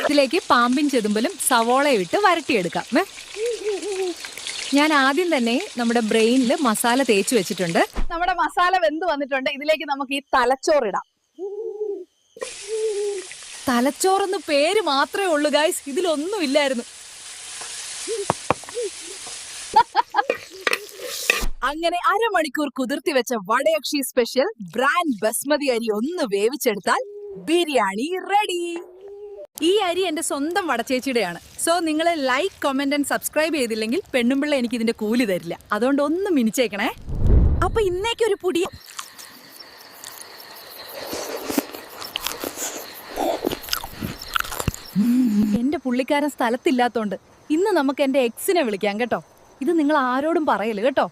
ഇതിലേക്ക് പാമ്പിൻ ചെതുമ്പലും സവോളയും ഇട്ട് വരട്ടിയെടുക്കാം. ഞാൻ ആദ്യം തന്നെ നമ്മുടെ ബ്രെയിനിൽ മസാല തേച്ച് വെച്ചിട്ടുണ്ട്. നമ്മുടെ മസാല വെന്ത് വന്നിട്ടുണ്ട്. ഇതിലേക്ക് നമുക്ക് ഈ തലച്ചോറിടാം. തലച്ചോറെന്ന് പേര് മാത്രമേ ഉള്ളൂ ഗൈസ്, ഇതിലൊന്നും ഇല്ലായിരുന്നു. അങ്ങനെ അരമണിക്കൂർ കുതിർത്തി വെച്ച വടയക്ഷി സ്പെഷ്യൽ ബ്രാൻഡ് ബസ്മതി അരി ഒന്ന് വേവിച്ചെടുത്താൽ ബിരിയാണി റെഡി. ഈ അരി എന്റെ സ്വന്തം വടച്ചേച്ചിയുടെയാണ്. സോ നിങ്ങൾ ലൈക്ക്, കമന്റ് ആൻഡ് സബ്സ്ക്രൈബ് ചെയ്തില്ലെങ്കിൽ പെണ്ണുമ്പിള്ള എനിക്ക് ഇതിന്റെ കൂലി തരില്ല. അതുകൊണ്ട് ഒന്നും മിനിച്ചേക്കണേ. അപ്പൊ ഇന്നേക്കൊരു പുടി. എന്റെ പുള്ളിക്കാരൻ സ്ഥലത്തില്ലാത്തോണ്ട് ഇന്ന് നമുക്ക് എന്റെ എക്സിനെ വിളിക്കാം കേട്ടോ. ഇത് നിങ്ങൾ ആരോടും പറയല് കേട്ടോ.